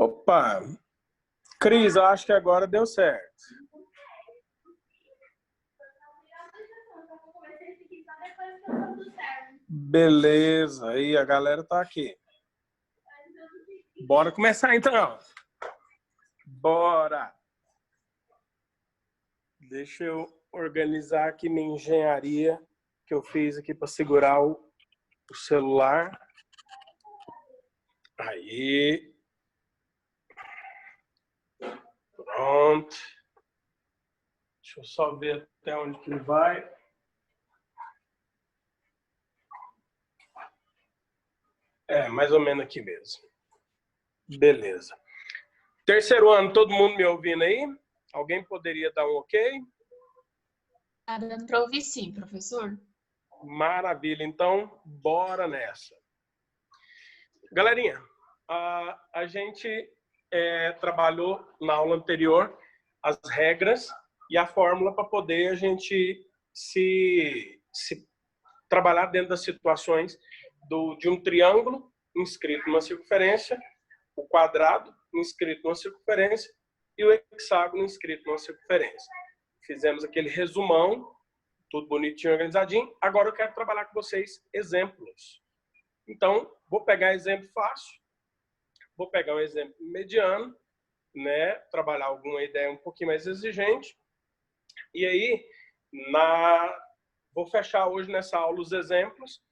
Opa! Cris, eu acho que agora deu certo. Beleza, aí a galera tá aqui. Bora começar então. Bora! Deixa eu organizar aqui minha engenharia que eu fiz aqui para segurar o celular. Aí. Pronto. Deixa eu só ver até onde que ele vai. É, mais ou menos aqui mesmo. Beleza. Terceiro ano, todo mundo me ouvindo aí? Alguém poderia dar um ok? Tá dando para ouvir sim, professor. Maravilha, então bora nessa. Galerinha, a gente trabalhou na aula anterior as regras e a fórmula para poder a gente se trabalhar dentro das situações de um triângulo inscrito numa circunferência, o quadrado inscrito numa circunferência e o hexágono inscrito numa circunferência. Fizemos aquele resumão, tudo bonitinho, organizadinho. Agora eu quero trabalhar com vocês exemplos. Então, vou pegar exemplo fácil, vou pegar um exemplo mediano, né? Trabalhar alguma ideia um pouquinho mais exigente. E aí, vou fechar hoje nessa aula os exemplos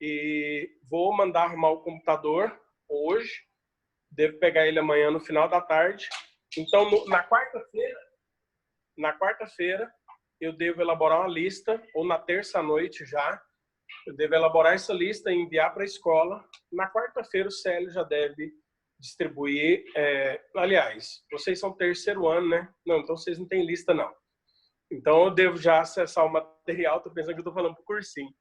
e vou mandar arrumar o computador hoje. Devo pegar ele amanhã no final da tarde. Então, na quarta-feira, eu devo elaborar uma lista, ou na terça-noite já, eu devo elaborar essa lista e enviar para a escola. Na quarta-feira, o Célio já deve distribuir. Aliás, vocês são terceiro ano, né? Não, então vocês não têm lista, não. Então, eu devo já acessar o material. Estou pensando que eu estou falando para o cursinho.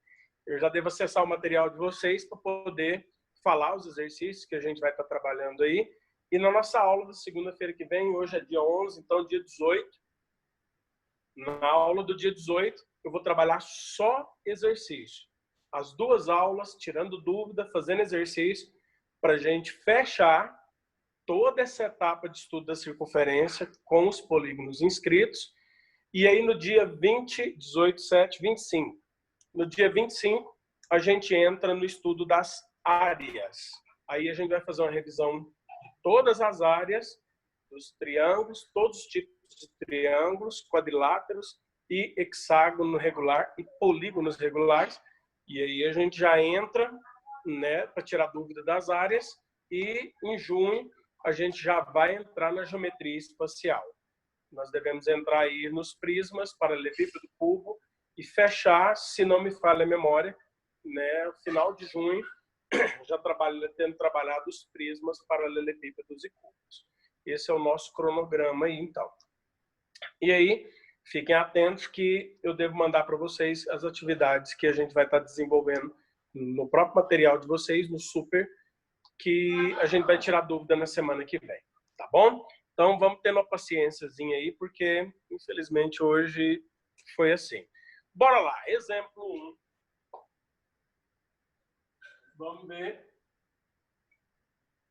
Eu já devo acessar o material de vocês para poder falar os exercícios que a gente vai estar trabalhando aí. E na nossa aula da segunda-feira que vem, hoje é dia 11, então dia 18. Na aula do dia 18, eu vou trabalhar só exercício. As duas aulas, tirando dúvida, fazendo exercício, para a gente fechar toda essa etapa de estudo da circunferência com os polígonos inscritos. E aí no dia 20, 18, 7, 25. No dia 25, a gente entra no estudo das áreas. Aí a gente vai fazer uma revisão de todas as áreas, dos triângulos, todos os tipos de triângulos, quadriláteros e hexágono regular e polígonos regulares. E aí a gente já entra, né, para tirar dúvida das áreas. E em junho a gente já vai entrar na geometria espacial. Nós devemos entrar aí nos prismas, paralelepípedo, cubo e fechar, se não me falha a memória, né, no final de junho, já tendo trabalhado os prismas, paralelepípedos e cubos. Esse é o nosso cronograma aí, então. E aí, fiquem atentos que eu devo mandar para vocês as atividades que a gente vai estar desenvolvendo no próprio material de vocês, no Super, que a gente vai tirar dúvida na semana que vem, tá bom? Então, vamos ter uma paciênciazinha aí, porque, infelizmente, hoje foi assim. Bora lá, exemplo 1. Vamos ver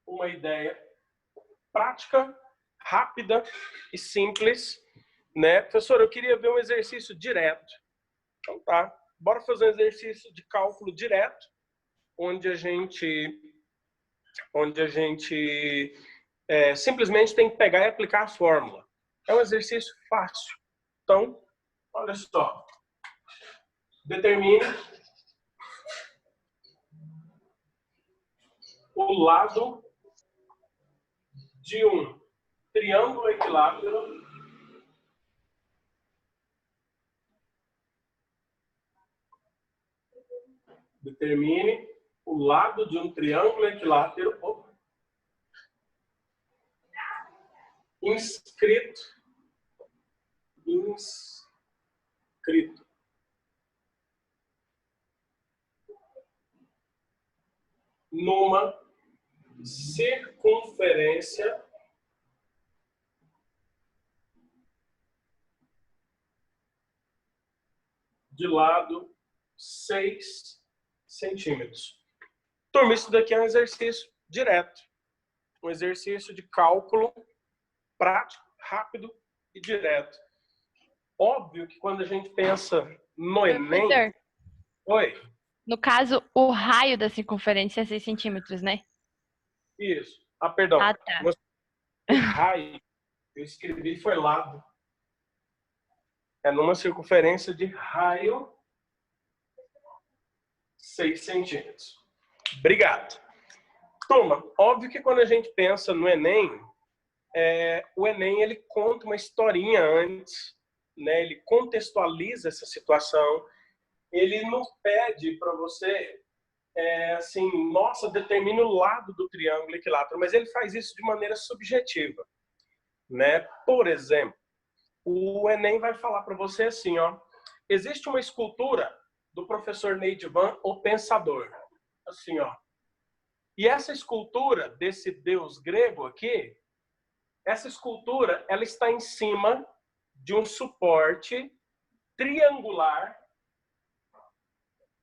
uma ideia prática, rápida e simples, né? Professor, eu queria ver um exercício direto. Então tá, bora fazer um exercício de cálculo direto, onde a gente simplesmente tem que pegar e aplicar a fórmula. É um exercício fácil. Então, olha só. Determine o lado de um triângulo equilátero determine o lado de um triângulo equilátero inscrito numa circunferência de lado 6 centímetros. Turma, isso daqui é um exercício direto. Um exercício de cálculo prático, rápido e direto. Óbvio que quando a gente pensa no Enem... Professor, Oi? no caso, o raio da circunferência é 6 centímetros, né? Isso. Ah, perdão. Ah, tá. O raio, eu escrevi, foi lado. É numa circunferência de raio 6 centímetros. Obrigado. Turma, óbvio que quando a gente pensa no Enem, o Enem ele conta uma historinha antes, né? Ele contextualiza essa situação, ele não pede para você, assim, nossa, determine o lado do triângulo equilátero, mas ele faz isso de maneira subjetiva, né? Por exemplo, o Enem vai falar para você assim, ó, existe uma escultura do professor Neidivan, o Pensador, assim, ó. E essa escultura desse deus grego aqui, essa escultura, ela está em cima de um suporte triangular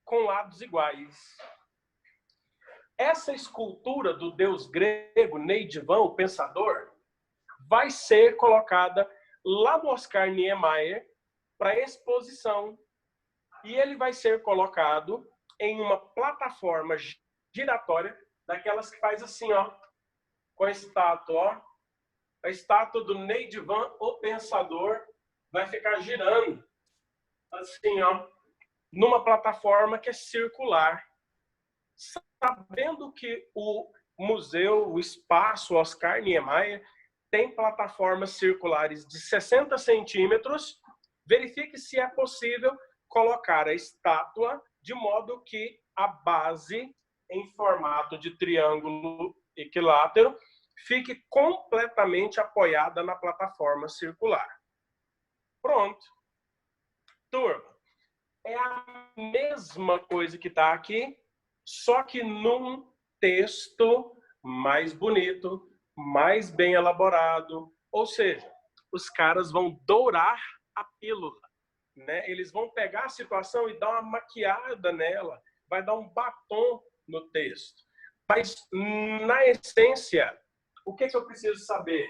com lados iguais. Essa escultura do deus grego Neidivan, o Pensador, vai ser colocada lá no Oscar Niemeyer para exposição. E ele vai ser colocado em uma plataforma giratória, daquelas que faz assim, ó, com a estátua, ó. A estátua do Neidivan, o Pensador, vai ficar girando, assim, ó, numa plataforma que é circular. Sabendo que o museu, o espaço Oscar Niemeyer, tem plataformas circulares de 60 centímetros, verifique se é possível colocar a estátua de modo que a base, em formato de triângulo equilátero, fique completamente apoiada na plataforma circular. Pronto. Turma, é a mesma coisa que está aqui, só que num texto mais bonito, mais bem elaborado. Ou seja, os caras vão dourar a pílula, né? Eles vão pegar a situação e dar uma maquiada nela, vai dar um batom no texto. Mas, na essência, o que eu preciso saber?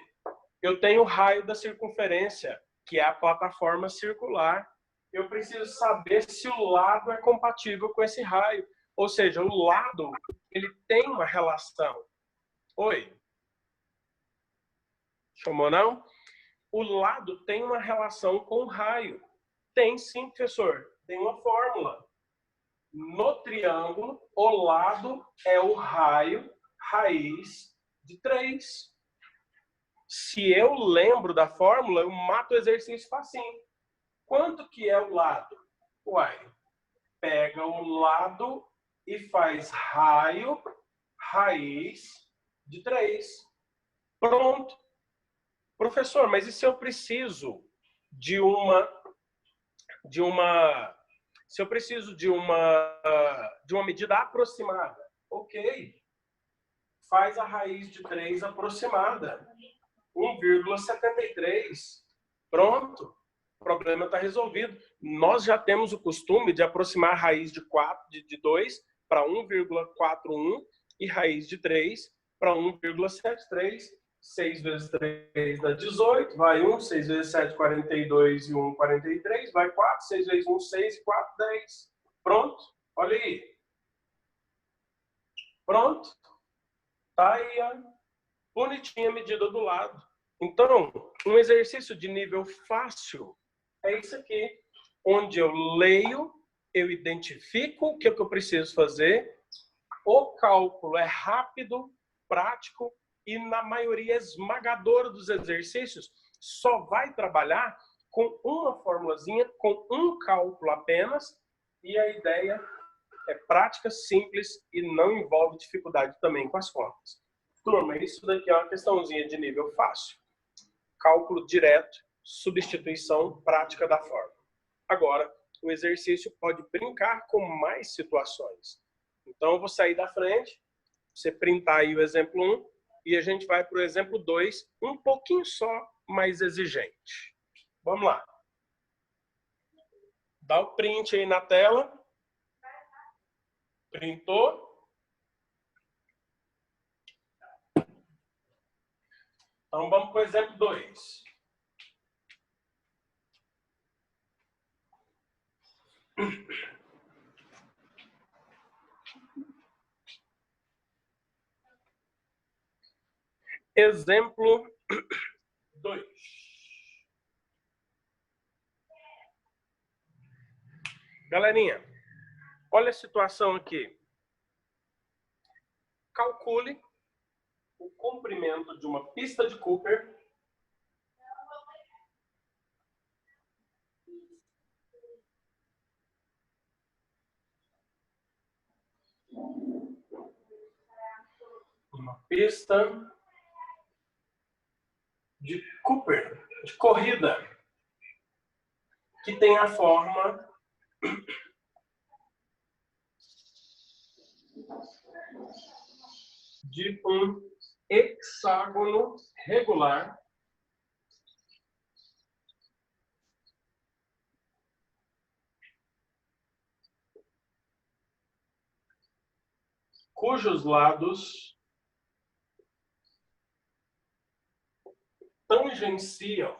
Eu tenho o raio da circunferência, que é a plataforma circular. Eu preciso saber se o lado é compatível com esse raio. Ou seja, o lado, ele tem uma relação. Oi? Chamou, não? O lado tem uma relação com o raio. Tem sim, professor. Tem uma fórmula. No triângulo, o lado é o raio raiz de 3. Se eu lembro da fórmula, eu mato o exercício facinho. Quanto que é o lado? Uai, pega o lado e faz raio raiz de 3. Pronto. Professor, mas e se eu preciso de uma se eu preciso de uma medida aproximada? Ok. Faz a raiz de 3 aproximada. 1,73. Pronto. O problema está resolvido. Nós já temos o costume de aproximar a raiz de 2 para 1,41 e raiz de 3 para 1,73. 6 vezes 3 dá 18, vai 1, 6 vezes 7, 42 e 1, 43, vai 4, 6 vezes 1, 6 e 4, 10. Pronto, olha aí. Pronto. Tá aí a bonitinha medida do lado. Então, um exercício de nível fácil é isso aqui, onde eu leio, eu identifico o que eu preciso fazer, o cálculo é rápido, prático, e na maioria esmagadora dos exercícios só vai trabalhar com uma formulazinha, com um cálculo apenas, e a ideia é prática, simples e não envolve dificuldade também com as contas. Turma, isso daqui é uma questãozinha de nível fácil. Cálculo direto, substituição, prática da fórmula. Agora, o exercício pode brincar com mais situações. Então, eu vou sair da frente, você printar aí o exemplo 1, e a gente vai para o exemplo 2, um pouquinho só mais exigente. Vamos lá. Dá o print aí na tela. Printou. Então, vamos para o exemplo 2. Exemplo 2. Galerinha, olha a situação aqui. Calcule o comprimento de uma pista de Cooper de Cooper, de corrida, que tem a forma de um hexágono regular cujos lados tangenciam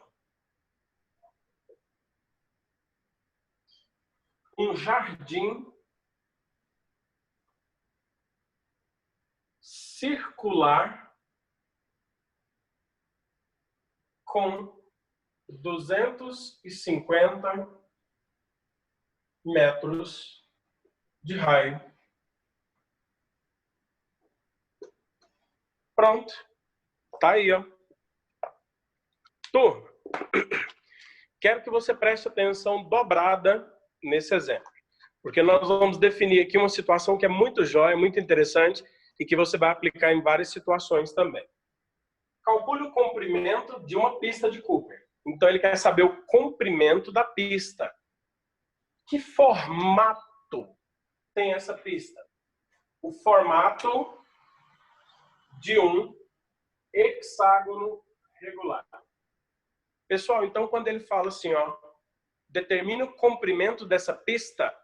um jardim circular com 250 metros de raio. Pronto. Tá aí, ó. Turma, quero que você preste atenção dobrada nesse exemplo, porque nós vamos definir aqui uma situação que é muito jóia, muito interessante e que você vai aplicar em várias situações também. Calcule o comprimento de uma pista de Cooper. Então, ele quer saber o comprimento da pista. Que formato tem essa pista? O formato de um hexágono regular. Pessoal, então, quando ele fala assim, ó, determina o comprimento dessa pista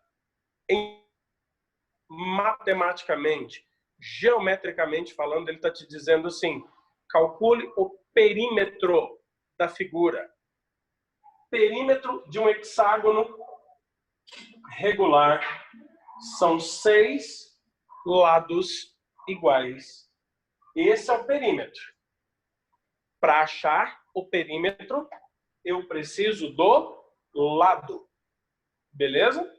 matematicamente, geometricamente falando, ele está te dizendo assim, calcule o perímetro da figura. Perímetro de um hexágono regular são 6 lados iguais. Esse é o perímetro. Para achar o perímetro, eu preciso do lado. Beleza?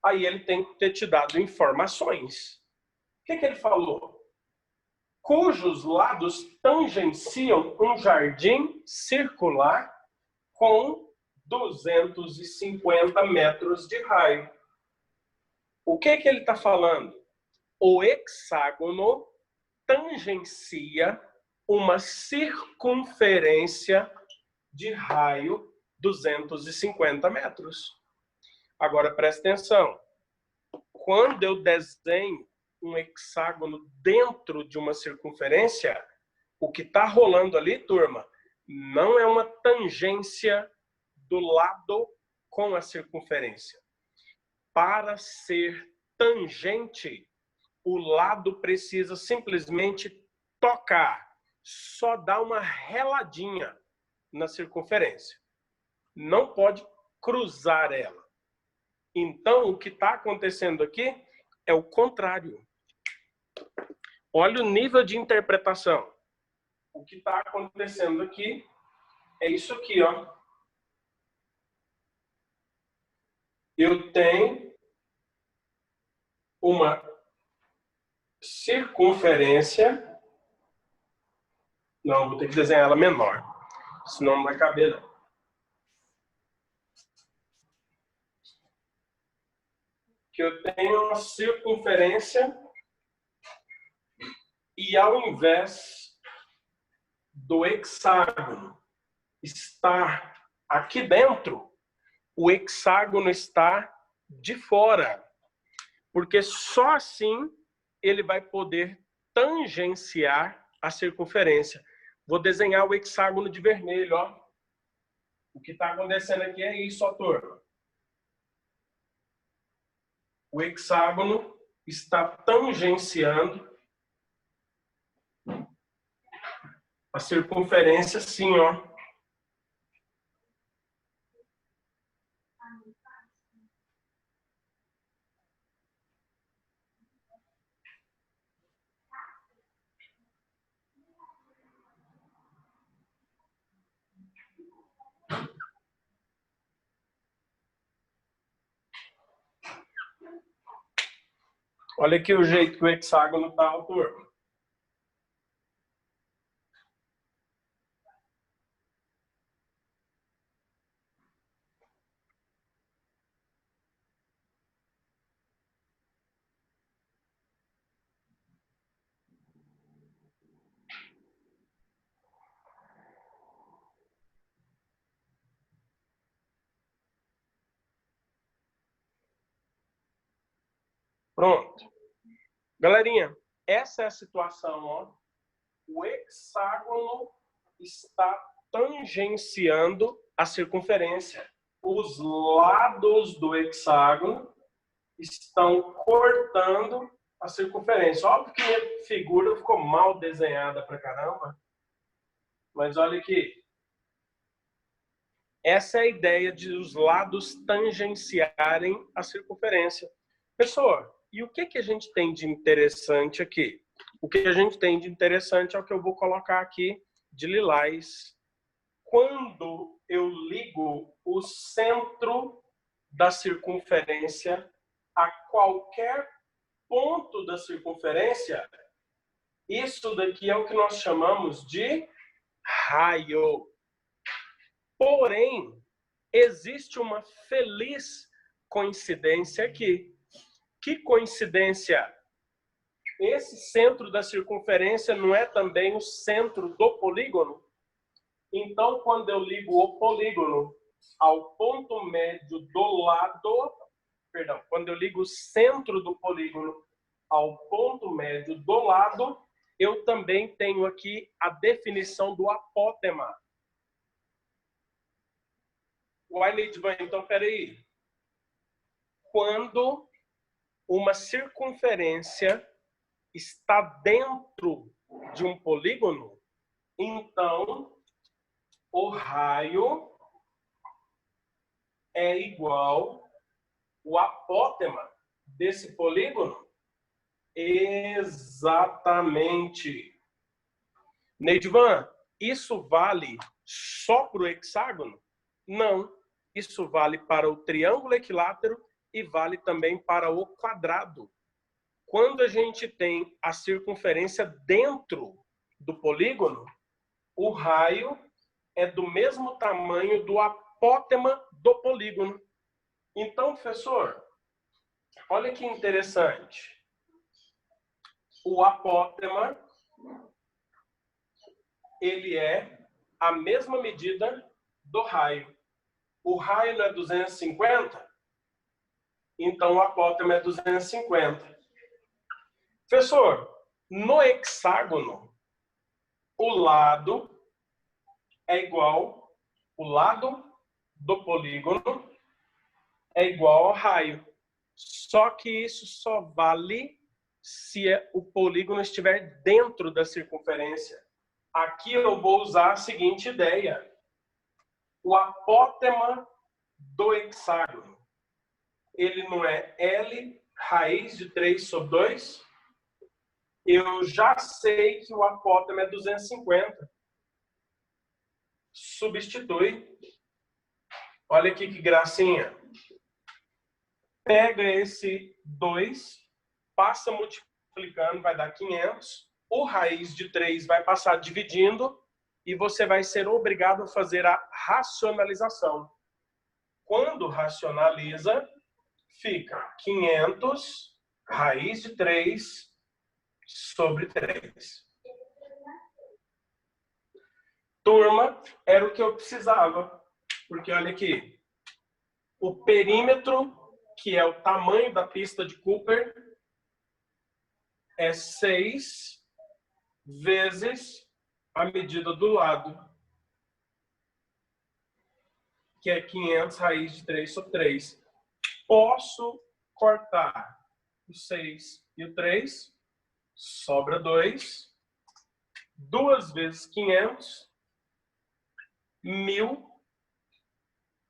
Aí ele tem que ter te dado informações. O que ele falou? Cujos lados tangenciam um jardim circular com 250 metros de raio. O que ele está falando? O hexágono tangencia uma circunferência de raio 250 metros. Agora, presta atenção. Quando eu desenho um hexágono dentro de uma circunferência, o que está rolando ali, turma, não é uma tangência do lado com a circunferência. Para ser tangente, o lado precisa simplesmente tocar, só dar uma reladinha na circunferência. Não pode cruzar ela. Então, o que está acontecendo aqui é o contrário. Olha o nível de interpretação. O que está acontecendo aqui é isso aqui, ó. Eu tenho uma circunferência. Não, vou ter que desenhar ela menor, senão não vai caber, não. Que eu tenho uma circunferência e ao invés do hexágono estar aqui dentro, o hexágono está de fora. Porque só assim ele vai poder tangenciar a circunferência. Vou desenhar o hexágono de vermelho, ó. O que está acontecendo aqui é isso, ó, turma. O hexágono está tangenciando A circunferência, sim, ó. Olha aqui o jeito que o hexágono tá, turma. Pronto. Galerinha, essa é a situação, ó. O hexágono está tangenciando a circunferência. Os lados do hexágono estão cortando a circunferência. Óbvio que a figura ficou mal desenhada pra caramba, mas olha aqui. Essa é a ideia de os lados tangenciarem a circunferência. Pessoal, e o que a gente tem de interessante aqui? O que a gente tem de interessante é o que eu vou colocar aqui de lilás. Quando eu ligo o centro da circunferência a qualquer ponto da circunferência, isso daqui é o que nós chamamos de raio. Porém, existe uma feliz coincidência aqui. Que coincidência? Esse centro da circunferência não é também o centro do polígono? Então, quando eu ligo o polígono ao ponto médio do lado, perdão, quando eu ligo o centro do polígono ao ponto médio do lado, eu também tenho aqui a definição do apótema. Edvan, então, peraí. Quando uma circunferência está dentro de um polígono, então o raio é igual ao apótema desse polígono? Exatamente. Neidvan, isso vale só para o hexágono? Não. Isso vale para o triângulo equilátero e vale também para o quadrado. Quando a gente tem a circunferência dentro do polígono, o raio é do mesmo tamanho do apótema do polígono. Então, professor, olha que interessante. O apótema, ele é a mesma medida do raio. O raio não é 250? Então, o apótema é 250. Professor, no hexágono, o lado é igual, o lado do polígono é igual ao raio. Só que isso só vale se o polígono estiver dentro da circunferência. Aqui eu vou usar a seguinte ideia. O apótema do hexágono, ele não é L raiz de 3 sobre 2? Eu já sei que o apótema é 250. Substitui. Olha aqui que gracinha. Pega esse 2, passa multiplicando, vai dar 500. O raiz de 3 vai passar dividindo e você vai ser obrigado a fazer a racionalização. Quando racionaliza, fica 500 raiz de 3 sobre 3. Turma, era o que eu precisava. Porque olha aqui, o perímetro, que é o tamanho da pista de Cooper, é 6 vezes a medida do lado, que é 500 raiz de 3 sobre 3. Posso cortar o 6 e o 3, sobra 2. 2 vezes 500, 1.000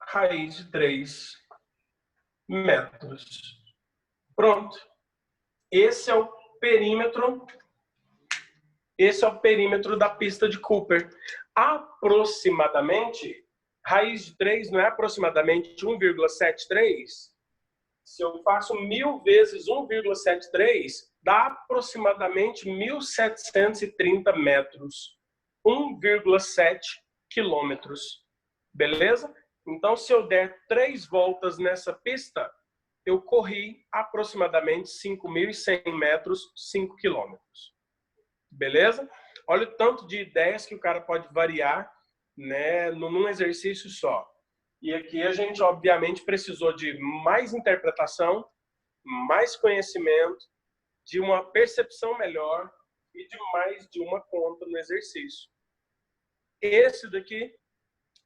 raiz de 3 metros. Pronto. Esse é o perímetro da pista de Cooper. Aproximadamente, raiz de 3 não é aproximadamente 1,73? Se eu faço 1.000 vezes 1,73, dá aproximadamente 1.730 metros. 1,7 quilômetros. Beleza? Então, se eu der 3 voltas nessa pista, eu corri aproximadamente 5.100 metros, 5 quilômetros. Beleza? Olha o tanto de ideias que o cara pode variar, né, num exercício só. E aqui a gente, obviamente, precisou de mais interpretação, mais conhecimento, de uma percepção melhor e de mais de uma conta no exercício. Esse daqui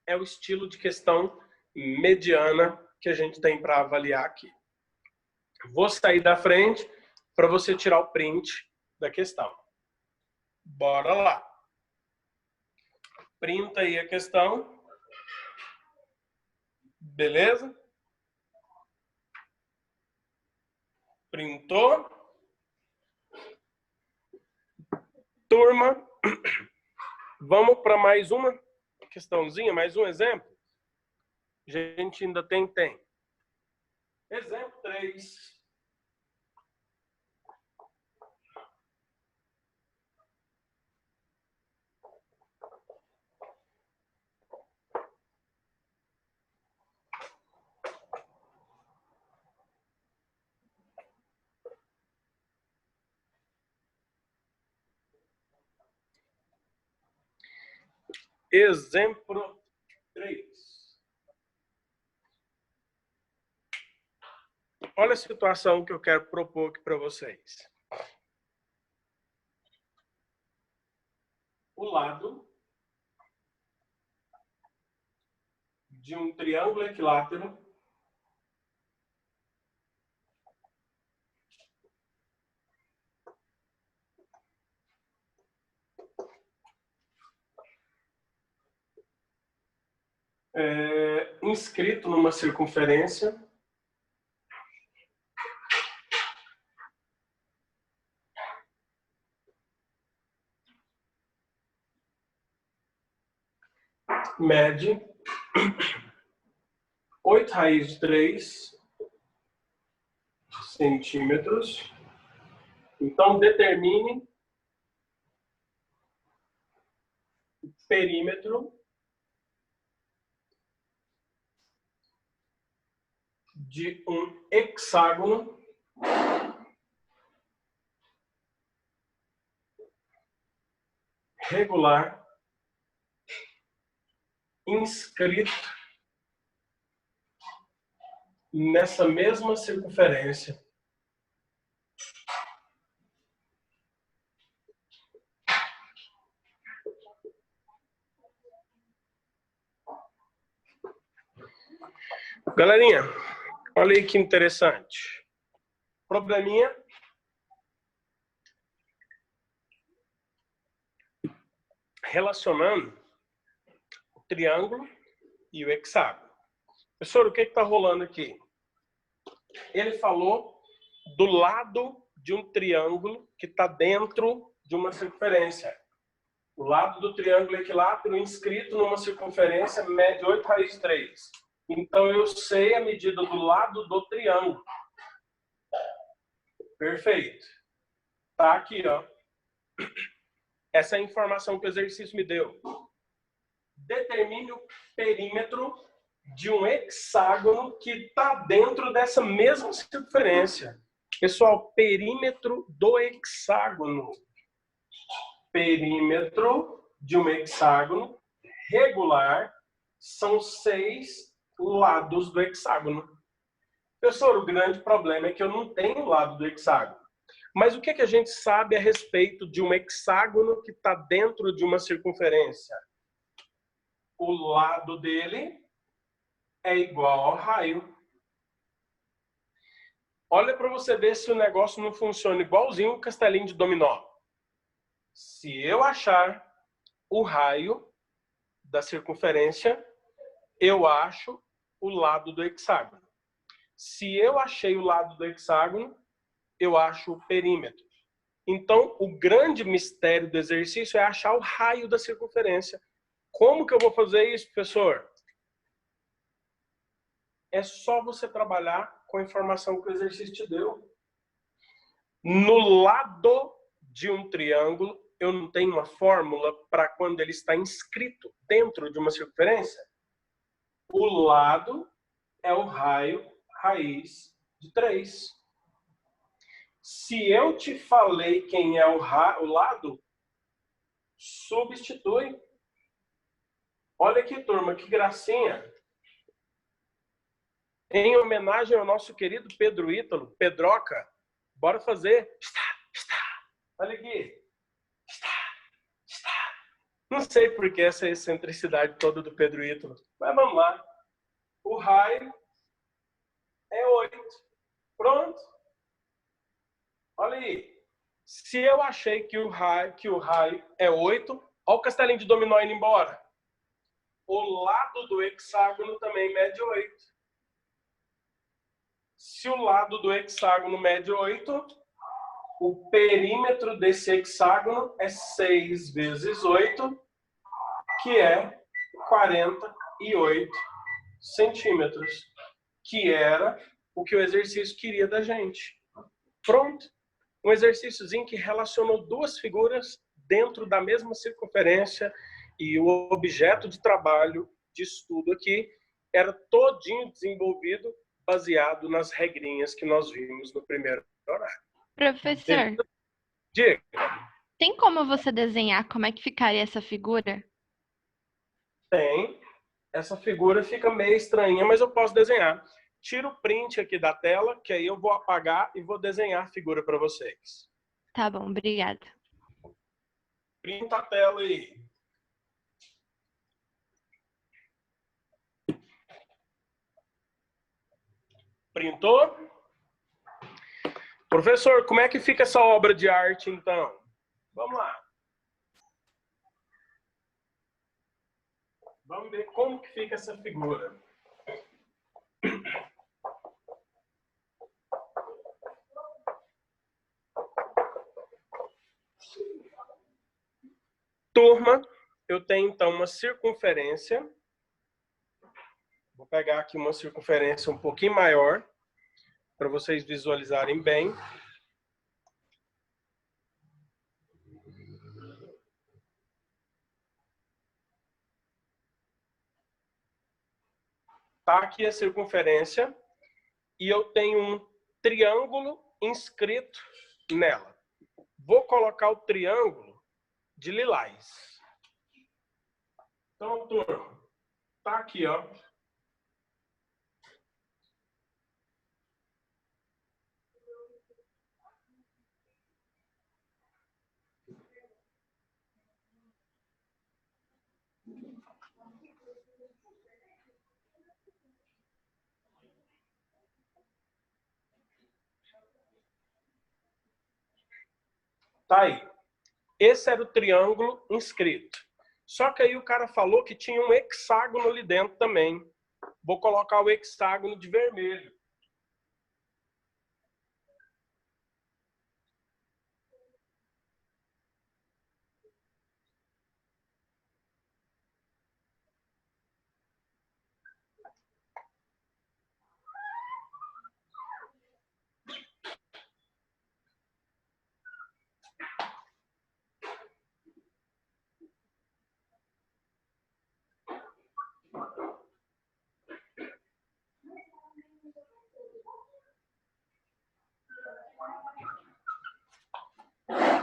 é o estilo de questão mediana que a gente tem para avaliar aqui. Vou sair da frente para você tirar o print da questão. Bora lá. Printa aí a questão. Beleza? Printou? Turma, vamos para mais uma questãozinha, mais um exemplo? A gente ainda tem. Exemplo 3. Exemplo 3. Olha a situação que eu quero propor aqui para vocês. O lado de um triângulo equilátero inscrito numa circunferência mede 8 raiz de 3 centímetros. Então, determine o perímetro de um hexágono regular inscrito nessa mesma circunferência. Galerinha, olha aí que interessante. Probleminha. Relacionando o triângulo e o hexágono. Professor, o que está rolando aqui? Ele falou do lado de um triângulo que está dentro de uma circunferência. O lado do triângulo equilátero inscrito numa circunferência mede 8 raiz de 3. Então, eu sei a medida do lado do triângulo. Perfeito. Tá aqui, ó. Essa é a informação que o exercício me deu. Determine o perímetro de um hexágono que está dentro dessa mesma circunferência. Pessoal, perímetro do hexágono. Perímetro de um hexágono regular são 6 lados do hexágono. Professor, o grande problema é que eu não tenho lado do hexágono. Mas o que a gente sabe a respeito de um hexágono que está dentro de uma circunferência? O lado dele é igual ao raio. Olha para você ver se o negócio não funciona igualzinho o castelinho de dominó. Se eu achar o raio da circunferência, eu acho o lado do hexágono. Se eu achei o lado do hexágono, eu acho o perímetro. Então, o grande mistério do exercício é achar o raio da circunferência. Como que eu vou fazer isso, professor? É só você trabalhar com a informação que o exercício te deu. No lado de um triângulo, eu não tenho uma fórmula para quando ele está inscrito dentro de uma circunferência? O lado é o raio raiz de 3. Se eu te falei quem é o lado, substitui. Olha aqui, turma, que gracinha. Em homenagem ao nosso querido Pedro Ítalo, Pedroca, bora fazer. Olha aqui. Não sei por que essa excentricidade toda do Pedro Ítalo, mas vamos lá. O raio é 8. Pronto. Olha aí. Se eu achei que o raio é 8, olha o castelinho de dominó indo embora. O lado do hexágono também mede 8. Se o lado do hexágono mede 8, o perímetro desse hexágono é 6 vezes 8, que é 48 centímetros, que era o que o exercício queria da gente. Pronto. Um exercíciozinho que relacionou duas figuras dentro da mesma circunferência e o objeto de trabalho, de estudo aqui, era todinho desenvolvido baseado nas regrinhas que nós vimos no primeiro horário. Professor, Diga. tem como você desenhar como é que ficaria essa figura? Tem. Essa figura fica meio estranha, mas eu posso desenhar. Tira o print aqui da tela, que aí eu vou apagar e vou desenhar a figura para vocês. Tá bom, obrigada. Printa a tela aí. Printou? Professor, como é que fica essa obra de arte, então? Vamos lá. Vamos ver como que fica essa figura. Turma, eu tenho então uma circunferência. Vou pegar aqui uma circunferência um pouquinho maior, para vocês visualizarem bem. Tá aqui a circunferência e eu tenho um triângulo inscrito nela. Vou colocar o triângulo de lilás. Então, turma, tá aqui, ó. Tá aí. Esse era o triângulo inscrito. Só que aí o cara falou que tinha um hexágono ali dentro também. Vou colocar o hexágono de vermelho.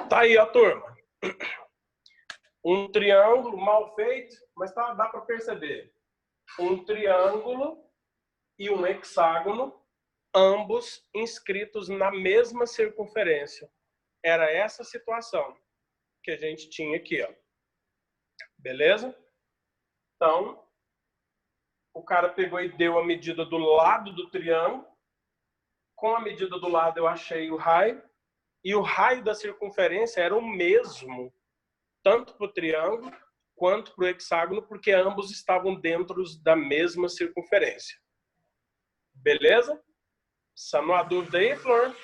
Tá aí, ó, turma. Um triângulo mal feito, mas dá para perceber. Um triângulo e um hexágono, ambos inscritos na mesma circunferência. Era essa situação que a gente tinha aqui, ó. Beleza? Então, o cara pegou e deu a medida do lado do triângulo. Com a medida do lado eu achei o raio. E o raio da circunferência era o mesmo tanto para o triângulo quanto para o hexágono, porque ambos estavam dentro da mesma circunferência. Beleza? Só não há dúvida aí, Flor?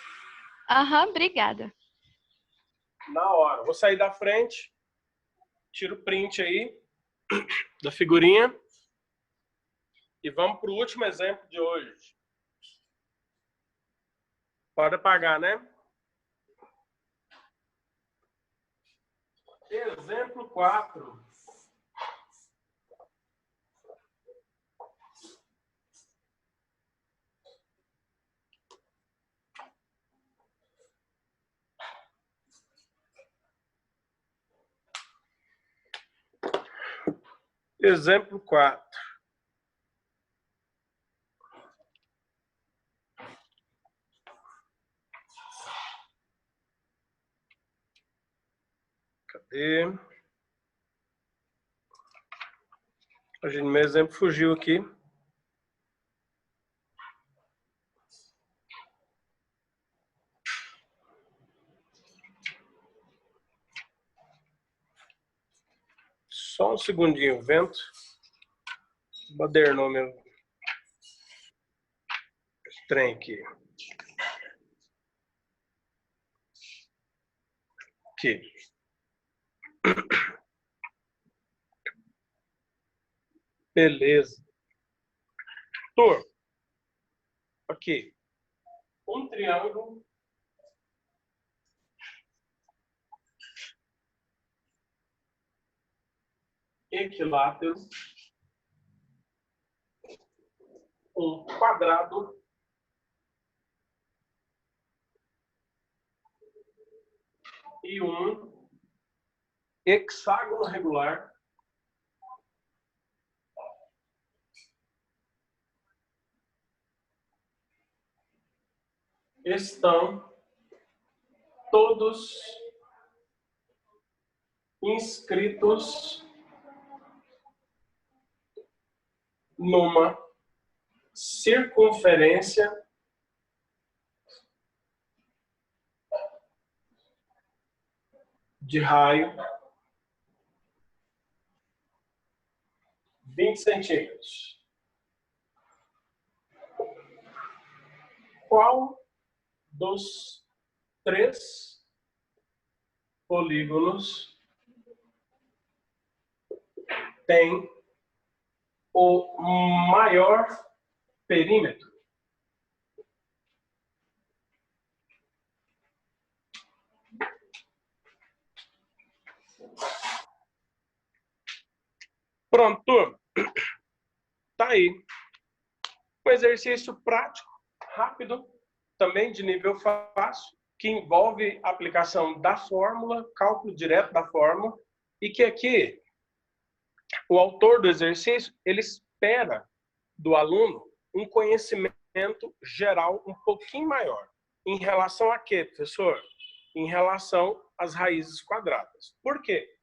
Aham, obrigada. Na hora. Vou sair da frente. Tira o print aí da figurinha. E vamos para o último exemplo de hoje. Pode apagar, né? Exemplo 4. Exemplo 4. Cadê? Hoje meu exemplo fugiu aqui. Só um segundinho, o vento badernou meu trem aqui. Aqui. Beleza. Turma, aqui. Um triângulo equilátero, um quadrado e um hexágono regular estão todos inscritos numa circunferência de raio 20 centímetros. Qual dos 3 polígonos tem o maior perímetro? Pronto, turma. Tá aí. Um exercício prático, rápido, também de nível fácil, que envolve a aplicação da fórmula, cálculo direto da fórmula, e que aqui o autor do exercício, ele espera do aluno um conhecimento geral um pouquinho maior. Em relação a quê, professor? Em relação às raízes quadradas. Por quê?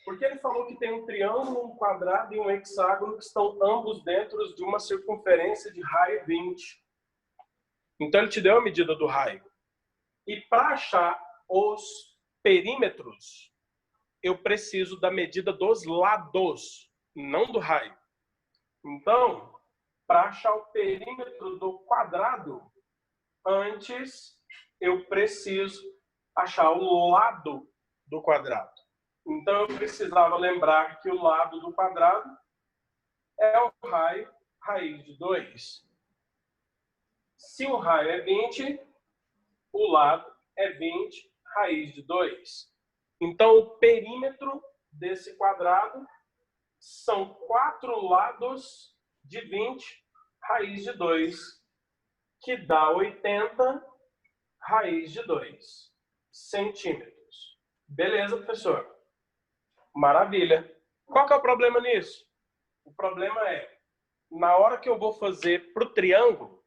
Porque ele falou que tem um triângulo, um quadrado e um hexágono que estão ambos dentro de uma circunferência de raio 20. Então ele te deu a medida do raio. E para achar os perímetros, eu preciso da medida dos lados, não do raio. Então, para achar o perímetro do quadrado, antes eu preciso achar o lado do quadrado. Então, eu precisava lembrar que o lado do quadrado é o raio raiz de 2. Se o raio é 20, o lado é 20 raiz de 2. Então, o perímetro desse quadrado são 4 lados de 20 raiz de 2, que dá 80 raiz de 2 centímetros. Beleza, professor? Maravilha. Qual que é o problema nisso? O problema é, na hora que eu vou fazer para o triângulo,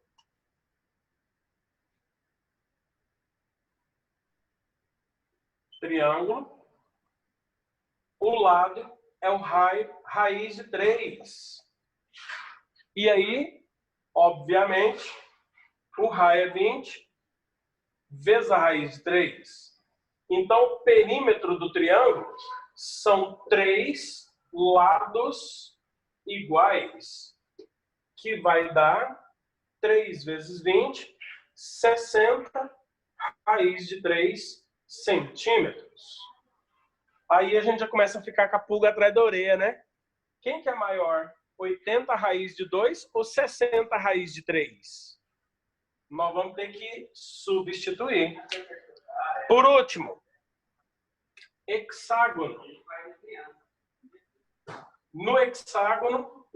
o lado é o raio raiz de 3. E aí, obviamente, o raio é 20 vezes a raiz de 3. Então, o perímetro do triângulo são 3 lados iguais, que vai dar 3 vezes 20, 60 raiz de 3 centímetros. Aí a gente já começa a ficar com a pulga atrás da orelha, né? Quem que é maior? 80 raiz de 2 ou 60 raiz de 3? Nós vamos ter que substituir. Por último, hexágono. No hexágono,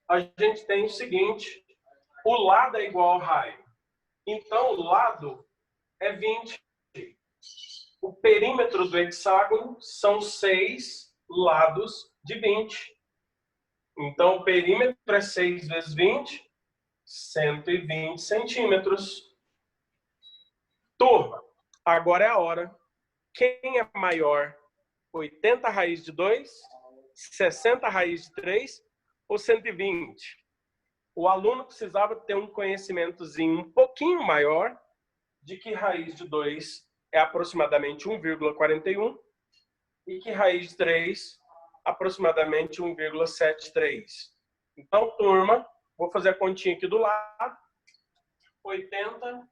a gente tem o seguinte: o lado é igual ao raio. Então, o lado é 20. O perímetro do hexágono são 6 lados de 20. Então, o perímetro é 6 vezes 20, 120 centímetros. Turma, agora é a hora. Quem é maior? 80 raiz de 2, 60 raiz de 3 ou 120? O aluno precisava ter um conhecimentozinho um pouquinho maior de que raiz de 2 é aproximadamente 1,41 e que raiz de 3 aproximadamente 1,73. Então, turma, vou fazer a continha aqui do lado. 80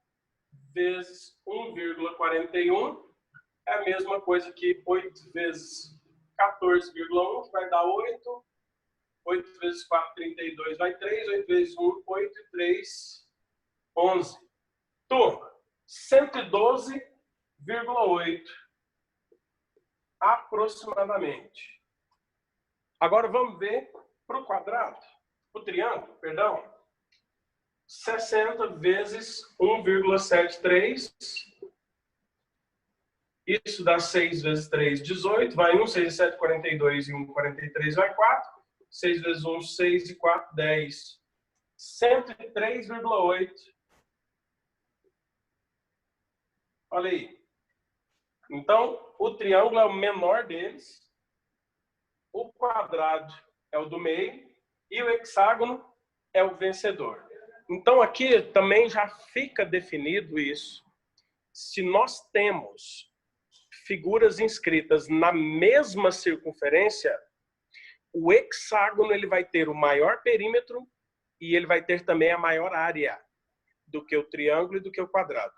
vezes 1,41 é a mesma coisa que 8 vezes 14,1, que vai dar 8. 8 vezes 4, 32, vai 3. 8 vezes 1, 8 e 3, 11. Turma, 112,8 aproximadamente. Agora vamos ver para o quadrado, para o triângulo, perdão. 60 vezes 1,73. Isso dá 6 vezes 3, 18. Vai 1, 6 e 7, 42 e 1, 43, vai 4. 6 vezes 1, 6 e 4, 10. 103,8. Olha aí. Então, o triângulo é o menor deles. O quadrado é o do meio. E o hexágono é o vencedor. Então, aqui também já fica definido isso. Se nós temos figuras inscritas na mesma circunferência, o hexágono ele vai ter o maior perímetro e ele vai ter também a maior área do que o triângulo e do que o quadrado.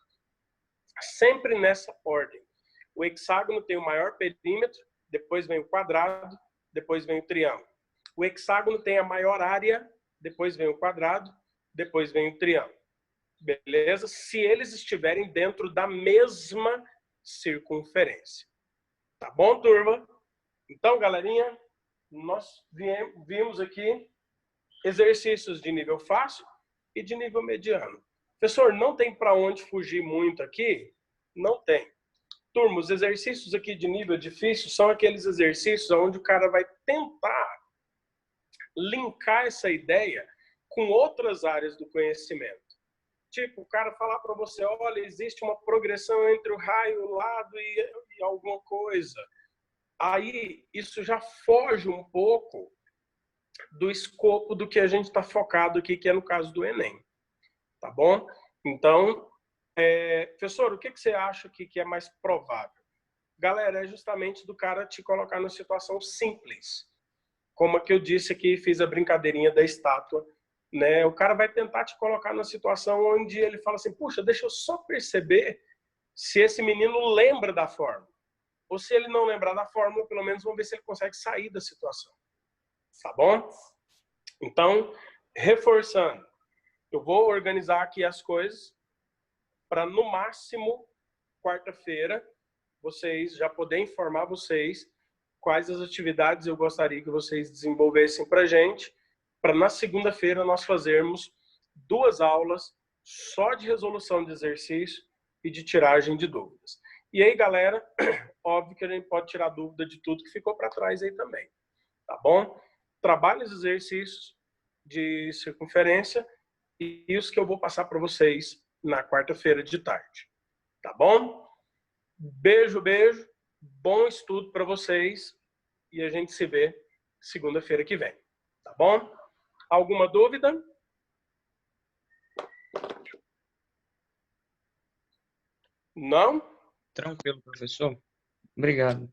Sempre nessa ordem. O hexágono tem o maior perímetro, depois vem o quadrado, depois vem o triângulo. O hexágono tem a maior área, depois vem o quadrado, depois vem o triângulo. Beleza? Se eles estiverem dentro da mesma circunferência. Tá bom, turma? Então, galerinha, nós vimos aqui exercícios de nível fácil e de nível mediano. Professor, não tem para onde fugir muito aqui? Não tem. Turma, os exercícios aqui de nível difícil são aqueles exercícios onde o cara vai tentar linkar essa ideia com outras áreas do conhecimento. Tipo, o cara falar para você, olha, existe uma progressão entre o raio, o lado e alguma coisa. Aí, isso já foge um pouco do escopo do que a gente está focado aqui, que é no caso do Enem. Tá bom? Então, professor, o que você acha que é mais provável? Galera, é justamente do cara te colocar numa situação simples. Como a que eu disse aqui, fiz a brincadeirinha da estátua. Né? O cara vai tentar te colocar numa situação onde ele fala assim, puxa, deixa eu só perceber se esse menino lembra da fórmula. Ou se ele não lembrar da fórmula, pelo menos vamos ver se ele consegue sair da situação. Tá bom? Então, reforçando, eu vou organizar aqui as coisas para, no máximo, quarta-feira, vocês já poder informar vocês quais as atividades eu gostaria que vocês desenvolvessem para a gente, para na segunda-feira nós fazermos 2 aulas só de resolução de exercício e de tiragem de dúvidas. E aí, galera, óbvio que a gente pode tirar dúvida de tudo que ficou para trás aí também, tá bom? Trabalhe os exercícios de circunferência e os que eu vou passar para vocês na quarta-feira de tarde, tá bom? Beijo, beijo, bom estudo para vocês e a gente se vê segunda-feira que vem, tá bom? Alguma dúvida? Não? Tranquilo, professor. Obrigado.